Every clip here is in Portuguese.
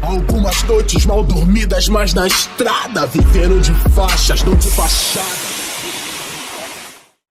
Algumas noites mal dormidas, mas na estrada, vivendo de faixas, não de fachada.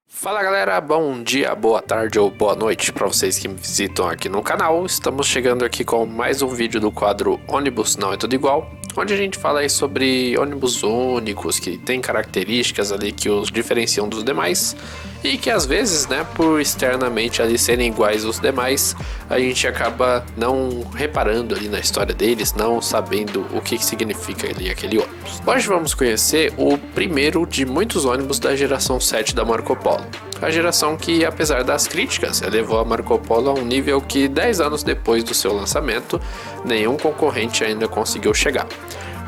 Fala galera, bom dia, boa tarde ou boa noite para vocês que me visitam aqui no canal. Estamos chegando aqui com mais um vídeo do quadro Ônibus Não É Tudo Igual, onde a gente fala aí sobre ônibus únicos, que tem características ali que os diferenciam dos demais e que às vezes, né, por externamente ali serem iguais aos demais, a gente acaba não reparando ali na história deles, não sabendo o que significa ali aquele ônibus. Hoje vamos conhecer o primeiro de muitos ônibus da geração 7 da Marco Polo. A geração que, apesar das críticas, elevou a Marco Polo a um nível que 10 anos depois do seu lançamento, nenhum concorrente ainda conseguiu chegar.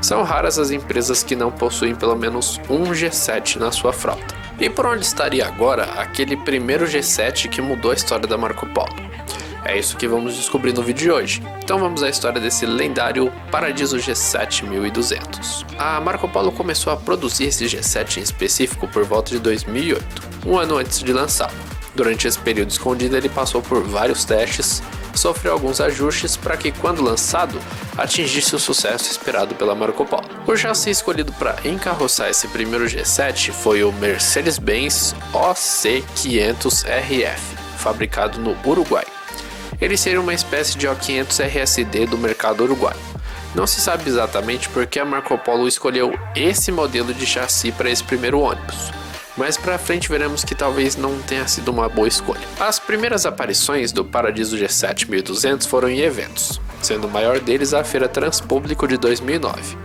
São raras as empresas que não possuem pelo menos um G7 na sua frota. E por onde estaria agora aquele primeiro G7 que mudou a história da Marco Polo? É isso que vamos descobrir no vídeo de hoje. Então vamos à história desse lendário Paradiso G7 1200. A Marco Polo começou a produzir esse G7 em específico por volta de 2008, um ano antes de lançá-lo. Durante esse período escondido ele passou por vários testes, sofreu alguns ajustes para que, quando lançado, atingisse o sucesso esperado pela Marco Polo. O chassi escolhido para encarroçar esse primeiro G7 foi o Mercedes-Benz OC500RF, fabricado no Uruguai. Ele seria uma espécie de O500 RSD do mercado uruguaio. Não se sabe exatamente por que a Marco Polo escolheu esse modelo de chassi para esse primeiro ônibus, mas para frente veremos que talvez não tenha sido uma boa escolha. As primeiras aparições do Paradiso G7 1200 foram em eventos, sendo o maior deles a Feira Transpúblico de 2009.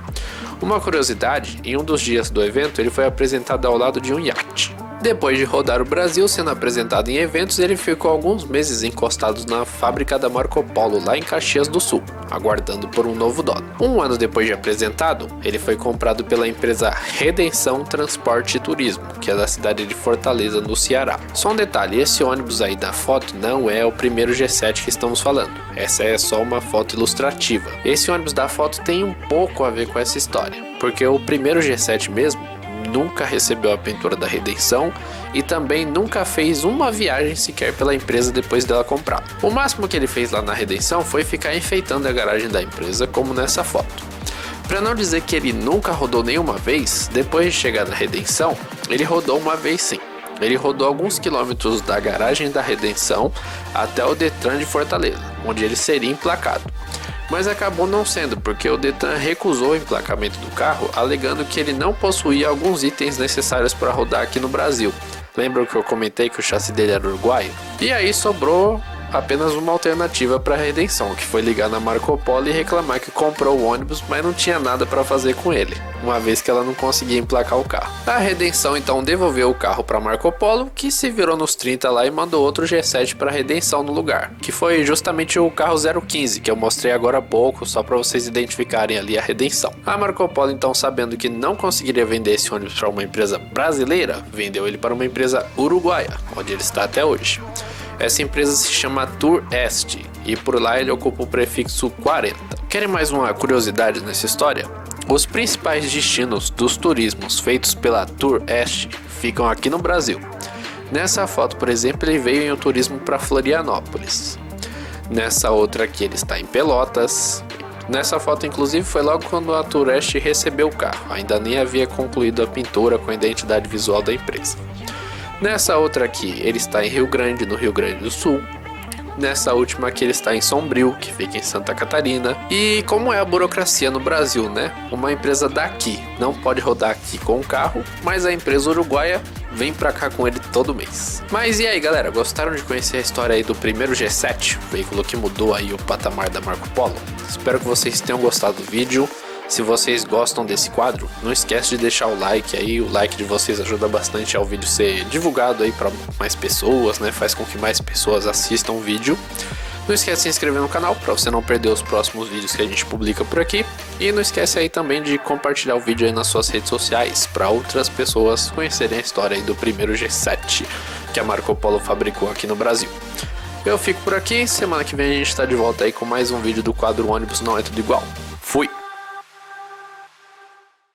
Uma curiosidade, em um dos dias do evento ele foi apresentado ao lado de um iate. Depois de rodar o Brasil sendo apresentado em eventos, ele ficou alguns meses encostado na fábrica da Marco Polo lá em Caxias do Sul, aguardando por um novo dono. Um ano depois de apresentado, ele foi comprado pela empresa Redenção Transporte e Turismo, que é da cidade de Fortaleza, no Ceará. Só um detalhe, esse ônibus aí da foto não é o primeiro G7 que estamos falando. Essa é só uma foto ilustrativa. Esse ônibus da foto tem um pouco a ver com essa história, porque o primeiro G7 mesmo nunca recebeu a pintura da Redenção e também nunca fez uma viagem sequer pela empresa depois dela comprar. O máximo que ele fez lá na Redenção foi ficar enfeitando a garagem da empresa, como nessa foto. Para não dizer que ele nunca rodou nenhuma vez, depois de chegar na Redenção, ele rodou uma vez sim. Ele rodou alguns quilômetros da garagem da Redenção até o Detran de Fortaleza, onde ele seria emplacado. Mas acabou não sendo, porque o Detran recusou o emplacamento do carro, alegando que ele não possuía alguns itens necessários para rodar aqui no Brasil. Lembram que eu comentei que o chassi dele era uruguaio? E aí sobrou apenas uma alternativa para a Redenção, que foi ligar na Marco Polo e reclamar que comprou o ônibus, mas não tinha nada para fazer com ele, uma vez que ela não conseguia emplacar o carro. A Redenção então devolveu o carro para Marco Polo, que se virou nos 30 lá e mandou outro G7 para a Redenção no lugar, que foi justamente o carro 015 que eu mostrei agora há pouco, só para vocês identificarem ali a Redenção. A Marco Polo então, sabendo que não conseguiria vender esse ônibus para uma empresa brasileira, vendeu ele para uma empresa uruguaia, onde ele está até hoje. Essa empresa se chama Tour Este e por lá ele ocupa o prefixo 40. Querem mais uma curiosidade nessa história? Os principais destinos dos turismos feitos pela Tour Este ficam aqui no Brasil. Nessa foto, por exemplo, ele veio em um turismo para Florianópolis. Nessa outra aqui ele está em Pelotas. Nessa foto, inclusive, foi logo quando a Tour Este recebeu o carro. Ainda nem havia concluído a pintura com a identidade visual da empresa. Nessa outra aqui, ele está em Rio Grande, no Rio Grande do Sul. Nessa última aqui, ele está em Sombrio, que fica em Santa Catarina. E como é a burocracia no Brasil, né? Uma empresa daqui não pode rodar aqui com o carro, mas a empresa uruguaia vem pra cá com ele todo mês. Mas e aí, galera? Gostaram de conhecer a história aí do primeiro G7, o veículo que mudou aí o patamar da Marco Polo? Espero que vocês tenham gostado do vídeo. Se vocês gostam desse quadro, não esquece de deixar o like aí, o like de vocês ajuda bastante ao vídeo ser divulgado aí para mais pessoas, né? Faz com que mais pessoas assistam o vídeo. Não esquece de se inscrever no canal para você não perder os próximos vídeos que a gente publica por aqui. E não esquece aí também de compartilhar o vídeo aí nas suas redes sociais para outras pessoas conhecerem a história aí do primeiro G7 que a Marco Polo fabricou aqui no Brasil. Eu fico por aqui, semana que vem a gente está de volta aí com mais um vídeo do quadro Ônibus Não É Tudo Igual. Fui!